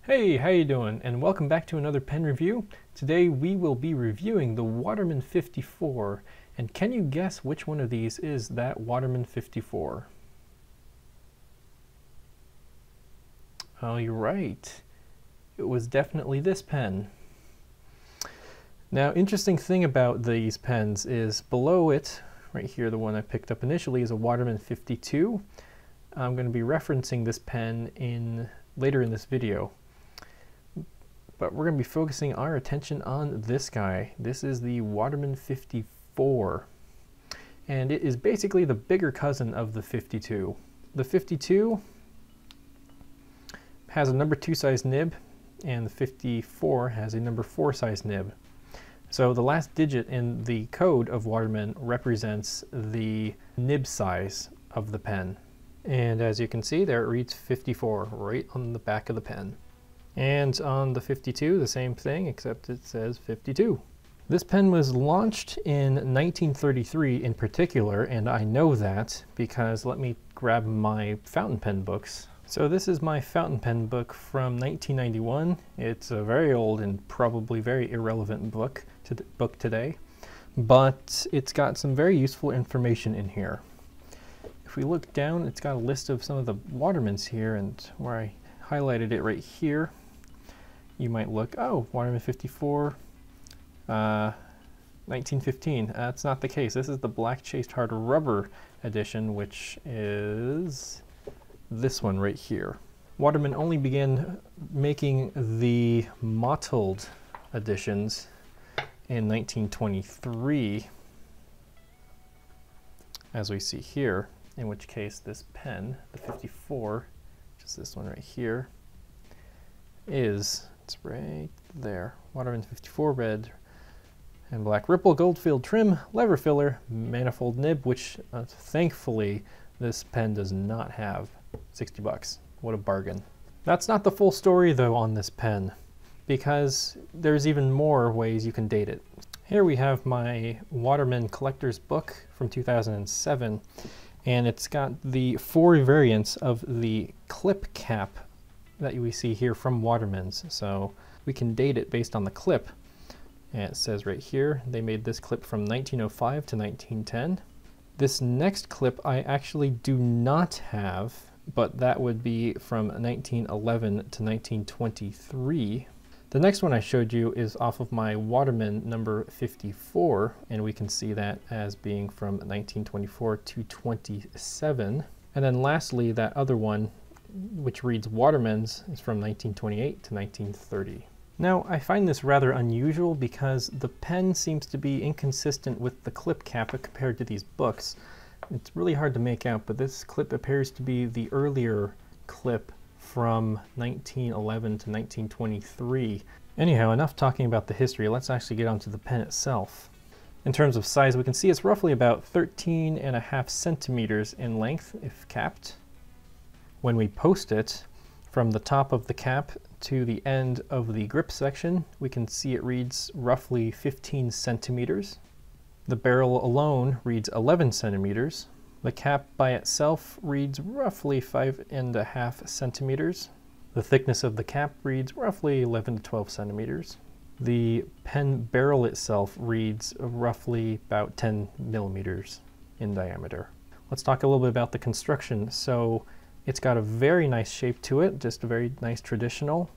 Hey, how you doing? And welcome back to another pen review. Today we will be reviewing the Waterman 54. And can you guess which one of these is that Waterman 54? Oh, you're right. It was definitely this pen. Now, interesting thing about these pens is below it, right here, the one I picked up initially is a Waterman 52. I'm going to be referencing this pen later in this video. But we're going to be focusing our attention on this guy. This is the Waterman 54. And it is basically the bigger cousin of the 52. The 52 has a number 2 size nib, and the 54 has a number 4 size nib. So the last digit in the code of Waterman represents the nib size of the pen. And as you can see there, it reads 54 right on the back of the pen. And on the 52, the same thing, except it says 52. This pen was launched in 1933 in particular, and I know that because let me grab my fountain pen books. So this is my fountain pen book from 1991. It's a very old and probably very irrelevant book today, but it's got some very useful information in here. If we look down, it's got a list of some of the Watermans here, and where I highlighted it right here, you might look, oh, Waterman 54, 1915. That's not the case. This is the black chased hard rubber edition, which is this one right here. Waterman only began making the mottled editions in 1923, as we see here, in which case this pen, the 54, which is this one right here, it's right there. Waterman 54 red and black ripple gold-filled trim, lever filler, manifold nib, which thankfully this pen does not have. 60 bucks. What a bargain. That's not the full story though on this pen, because there's even more ways you can date it. Here we have my Waterman collector's book from 2007, and it's got the 4 variants of the clip cap that we see here from Waterman's. So we can date it based on the clip. And it says right here, they made this clip from 1905 to 1910. This next clip I actually do not have, but that would be from 1911 to 1923. The next one I showed you is off of my Waterman number 54, and we can see that as being from 1924 to 27. And then lastly, that other one, which reads Waterman's, is from 1928 to 1930. Now, I find this rather unusual because the pen seems to be inconsistent with the clip cap compared to these books. It's really hard to make out, but this clip appears to be the earlier clip from 1911 to 1923. Anyhow, enough talking about the history. Let's actually get onto the pen itself. In terms of size, we can see it's roughly about 13.5 centimeters in length if capped. When we post it, from the top of the cap to the end of the grip section, we can see it reads roughly 15 centimeters. The barrel alone reads 11 centimeters. The cap by itself reads roughly 5.5 centimeters. The thickness of the cap reads roughly 11 to 12 centimeters. The pen barrel itself reads roughly about 10 millimeters in diameter. Let's talk a little bit about the construction. So it's got a very nice shape to it, just a very nice traditional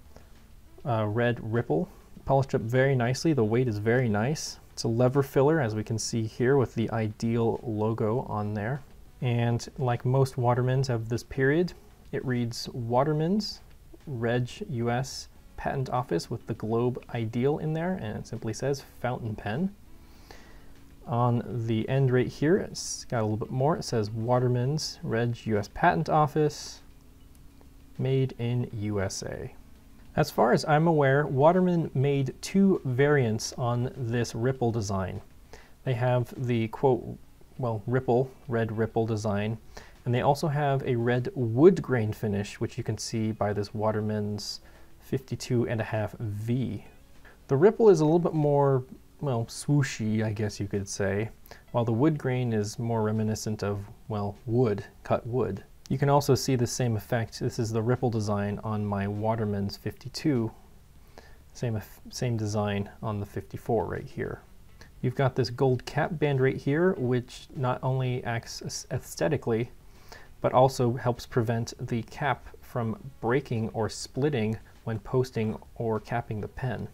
red ripple, polished up very nicely. The weight is very nice. It's a lever filler, as we can see here, with the Ideal logo on there. And like most Watermans of this period, it reads Waterman's, Reg US Patent Office with the globe Ideal in there, and it simply says fountain pen. On the end right here, it's got a little bit more. It says Waterman's, Reg US Patent Office, made in USA. As far as I'm aware, Waterman made 2 variants on this ripple design. They have the quote, well, ripple, red ripple design, and they also have a red wood grain finish, which you can see by this Waterman's 52.5V. The ripple is a little bit more, well, swooshy, I guess you could say, while the wood grain is more reminiscent of, well, wood, cut wood. You can also see the same effect. This is the ripple design on my Waterman's 52. Same design on the 54 right here. You've got this gold cap band right here, which not only acts aesthetically, but also helps prevent the cap from breaking or splitting when posting or capping the pen.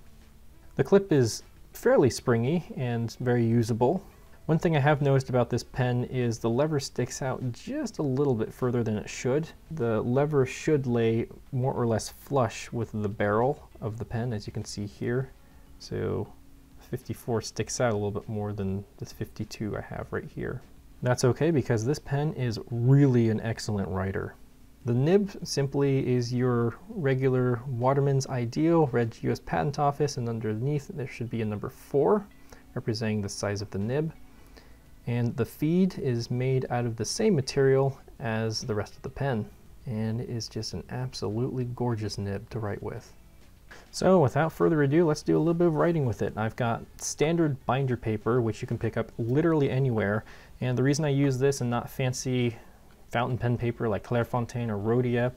The clip is fairly springy and very usable. One thing I have noticed about this pen is the lever sticks out just a little bit further than it should. The lever should lay more or less flush with the barrel of the pen, as you can see here. So 54 sticks out a little bit more than this 52 I have right here. That's okay because this pen is really an excellent writer. The nib simply is your regular Waterman's Ideal, Reg US Patent Office, and underneath there should be a number 4 representing the size of the nib. And the feed is made out of the same material as the rest of the pen, and it is just an absolutely gorgeous nib to write with. So without further ado, let's do a little bit of writing with it. I've got standard binder paper, which you can pick up literally anywhere, and the reason I use this and not fancy fountain pen paper like Clairefontaine or Rhodia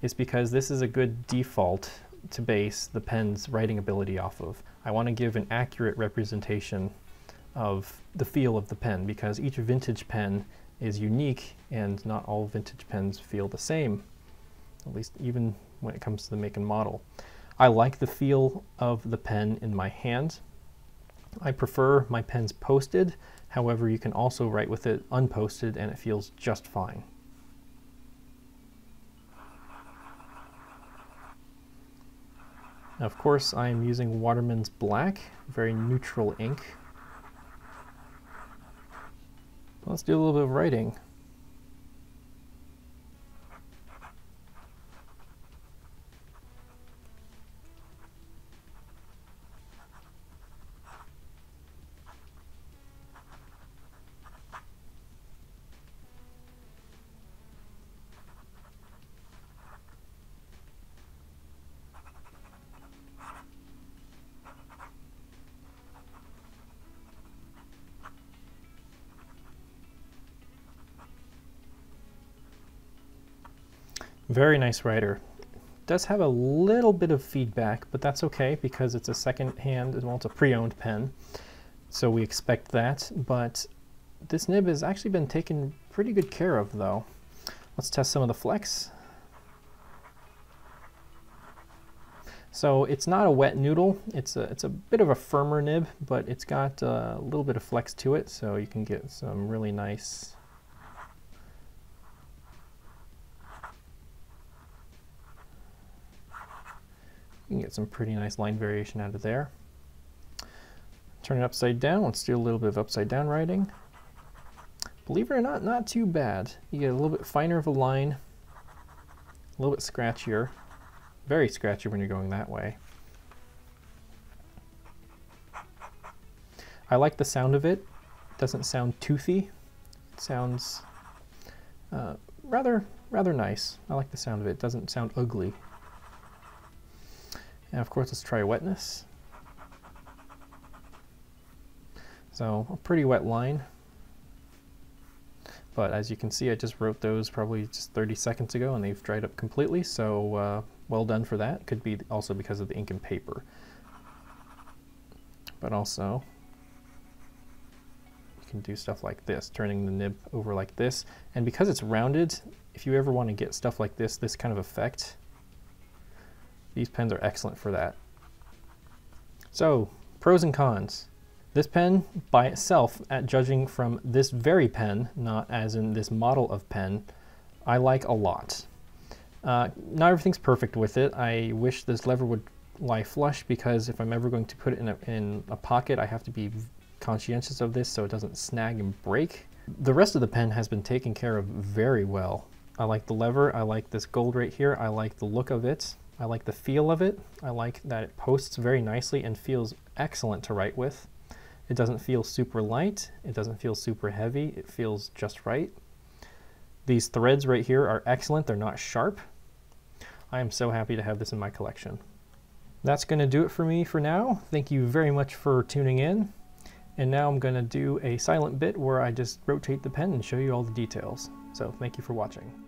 is because this is a good default to base the pen's writing ability off of. I want to give an accurate representation of the feel of the pen because each vintage pen is unique and not all vintage pens feel the same, at least even when it comes to the make and model. I like the feel of the pen in my hand. I prefer my pens posted, however you can also write with it unposted and it feels just fine. Now, of course, I am using Waterman's Black, very neutral ink. Let's do a little bit of writing. Very nice writer. Does have a little bit of feedback, but that's okay because it's a second hand, well, it's a pre-owned pen, so we expect that. But this nib has actually been taken pretty good care of though. Let's test some of the flex. So it's not a wet noodle, it's a bit of a firmer nib, but it's got a little bit of flex to it, so you can get some really nice You can get some pretty nice line variation out of there. Turn it upside down. Let's do a little bit of upside down writing. Believe it or not, not too bad. You get a little bit finer of a line, a little bit scratchier. Very scratchy when you're going that way. I like the sound of it. It doesn't sound toothy. It sounds rather nice. I like the sound of it. It doesn't sound ugly. And of course, let's try wetness. So a pretty wet line. But as you can see, I just wrote those probably just 30 seconds ago and they've dried up completely. So well done for that. Could be also because of the ink and paper. But also, you can do stuff like this, turning the nib over like this. And because it's rounded, if you ever want to get stuff like this kind of effect, these pens are excellent for that. So, pros and cons. This pen by itself, at judging from this very pen, not as in this model of pen, I like a lot. Not everything's perfect with it. I wish this lever would lie flush because if I'm ever going to put it in a pocket, I have to be conscientious of this so it doesn't snag and break. The rest of the pen has been taken care of very well. I like the lever, I like this gold right here, I like the look of it. I like the feel of it. I like that it posts very nicely and feels excellent to write with. It doesn't feel super light. It doesn't feel super heavy. It feels just right. These threads right here are excellent. They're not sharp. I am so happy to have this in my collection. That's going to do it for me for now. Thank you very much for tuning in. And now I'm going to do a silent bit where I just rotate the pen and show you all the details. So thank you for watching.